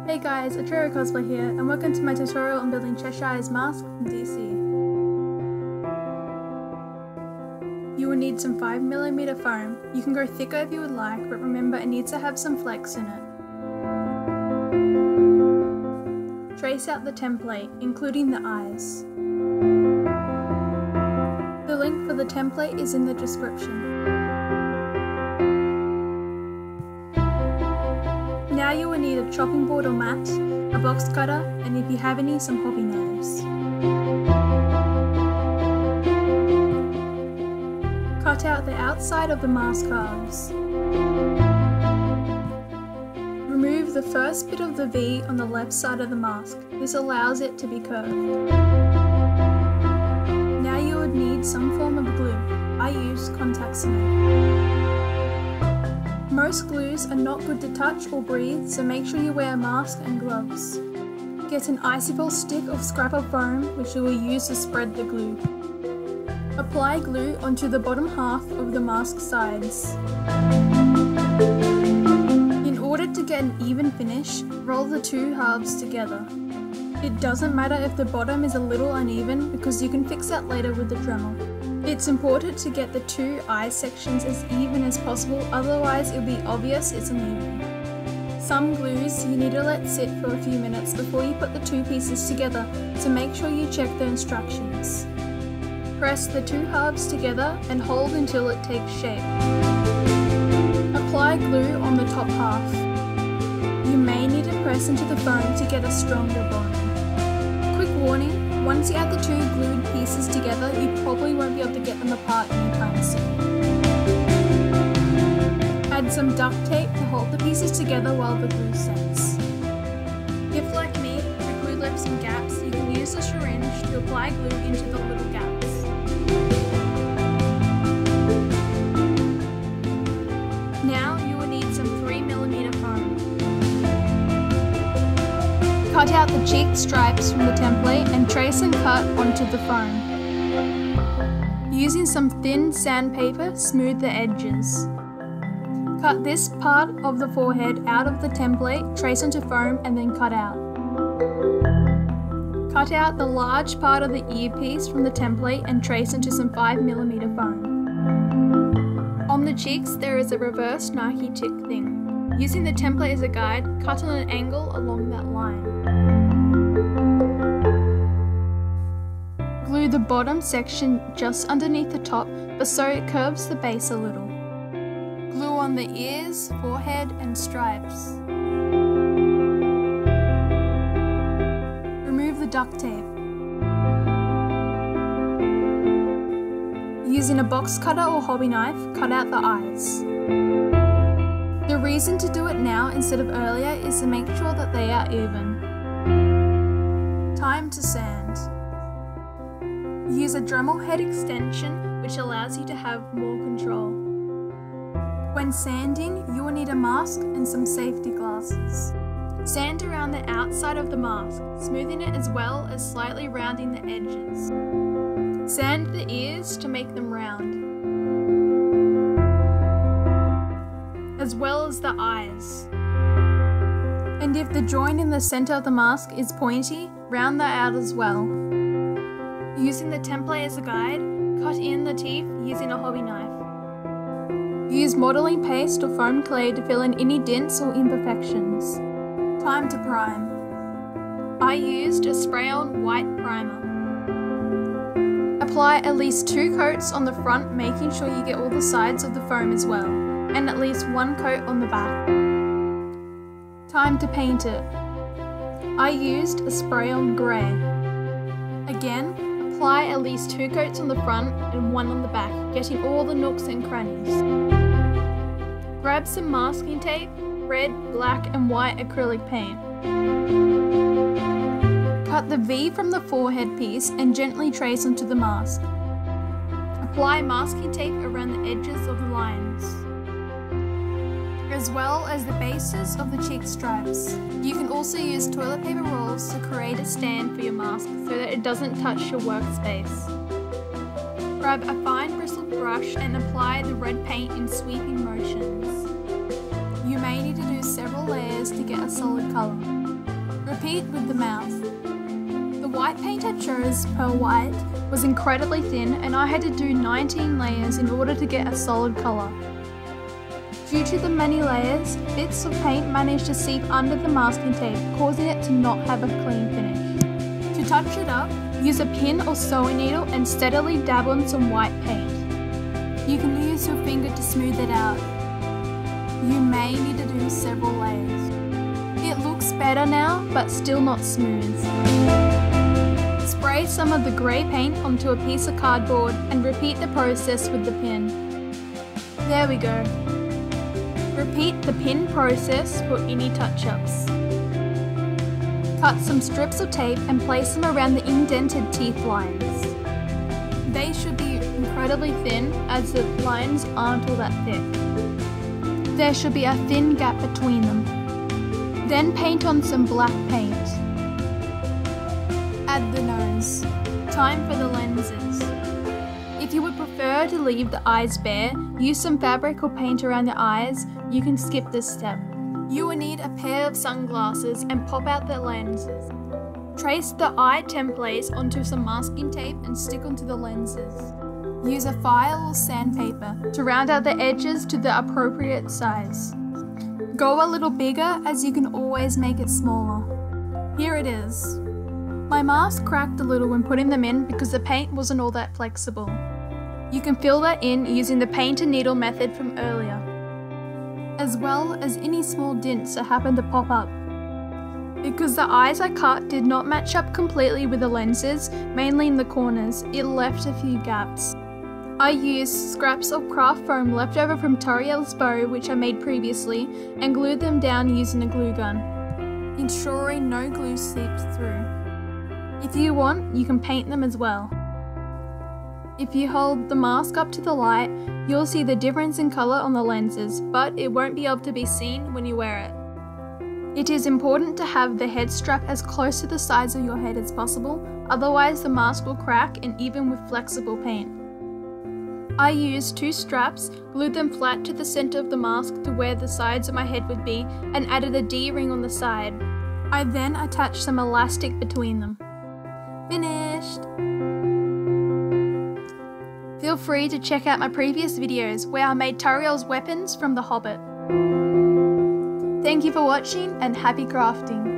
Hey guys, Otrera Cosplay here, and welcome to my tutorial on building Cheshire's Mask from DC. You will need some 5mm foam. You can go thicker if you would like, but remember it needs to have some flex in it. Trace out the template, including the eyes. The link for the template is in the description. Now you will need a chopping board or mat, a box cutter, and if you have any, some hobby knives. Cut out the outside of the mask halves. Remove the first bit of the V on the left side of the mask. This allows it to be curved. Now you would need some form of glue. I use contact cement. Most glues are not good to touch or breathe, so make sure you wear a mask and gloves. Get an icicle stick or scrap of foam, which you will use to spread the glue. Apply glue onto the bottom half of the mask sides. In order to get an even finish, roll the two halves together. It doesn't matter if the bottom is a little uneven because you can fix that later with the Dremel. It's important to get the two eye sections as even as possible, otherwise it'll be obvious it's uneven. Some glues you need to let sit for a few minutes before you put the two pieces together, so make sure you check the instructions. Press the two halves together and hold until it takes shape. Apply glue on the top half. You may need to press into the foam to get a stronger bond. Quick warning, once you add the two glued pieces together, you probably won't be able to get them apart anytime soon. Add some duct tape to hold the pieces together while the glue sets. If, like me, the glue left some gaps, you can use a syringe to apply glue into the little gaps. Now you will need some 3mm foam. Cut out the cheek stripes from the template and trace and cut onto the foam. Using some thin sandpaper, smooth the edges. Cut this part of the forehead out of the template, trace onto foam and then cut out. Cut out the large part of the earpiece from the template and trace into some 5mm foam. On the cheeks there is a reverse Nike tick thing. Using the template as a guide, cut on an angle along that line. Glue the bottom section just underneath the top, but so it curves the base a little. Glue on the ears, forehead, and stripes. Remove the duct tape. Using a box cutter or hobby knife, cut out the eyes. The reason to do it now instead of earlier is to make sure that they are even. Time to sand. Use a Dremel head extension, which allows you to have more control. When sanding, you will need a mask and some safety glasses. Sand around the outside of the mask, smoothing it as well as slightly rounding the edges. Sand the ears to make them round, as well as the eyes. And if the joint in the center of the mask is pointy, round that out as well. Using the template as a guide, cut in the teeth using a hobby knife. Use modeling paste or foam clay to fill in any dents or imperfections. Time to prime. I used a spray-on white primer. Apply at least 2 coats on the front, making sure you get all the sides of the foam as well, and at least 1 coat on the back. Time to paint it. I used a spray-on grey. Again, apply at least 2 coats on the front and 1 on the back, getting all the nooks and crannies. Grab some masking tape, red, black and white acrylic paint. Cut the V from the forehead piece and gently trace onto the mask. Apply masking tape around the edges of the lines, as well as the bases of the cheek stripes. You can also use toilet paper rolls to create a stand for your mask so that it doesn't touch your workspace. Grab a fine bristled brush and apply the red paint in sweeping motions. You may need to do several layers to get a solid colour. Repeat with the mouth. The white paint I chose, Pearl White, was incredibly thin and I had to do 19 layers in order to get a solid colour. Due to the many layers, bits of paint managed to seep under the masking tape, causing it to not have a clean finish. To touch it up, use a pin or sewing needle and steadily dab on some white paint. You can use your finger to smooth it out. You may need to do several layers. It looks better now, but still not smooth. Spray some of the grey paint onto a piece of cardboard and repeat the process with the pin. There we go. Repeat the pin process for any touch-ups. Cut some strips of tape and place them around the indented teeth lines. They should be incredibly thin as the lines aren't all that thick. There should be a thin gap between them. Then paint on some black paint. Add the nose. Time for the lenses. If you would prefer to leave the eyes bare, use some fabric or paint around the eyes, you can skip this step. You will need a pair of sunglasses and pop out the lenses. Trace the eye templates onto some masking tape and stick onto the lenses. Use a file or sandpaper to round out the edges to the appropriate size. Go a little bigger as you can always make it smaller. Here it is. My mask cracked a little when putting them in because the paint wasn't all that flexible. You can fill that in using the paint and needle method from earlier, as well as any small dints that happen to pop up. Because the eyes I cut did not match up completely with the lenses, mainly in the corners, it left a few gaps. I used scraps of craft foam left over from Toriel's bow, which I made previously, and glued them down using a glue gun, ensuring no glue seeped through. If you want, you can paint them as well. If you hold the mask up to the light, you'll see the difference in colour on the lenses, but it won't be able to be seen when you wear it. It is important to have the head strap as close to the sides of your head as possible, otherwise the mask will crack, and even with flexible paint. I used 2 straps, glued them flat to the centre of the mask to where the sides of my head would be, and added a D-ring on the side. I then attached some elastic between them. Finished! Feel free to check out my previous videos where I made Toriel's weapons from The Hobbit. Thank you for watching and happy crafting!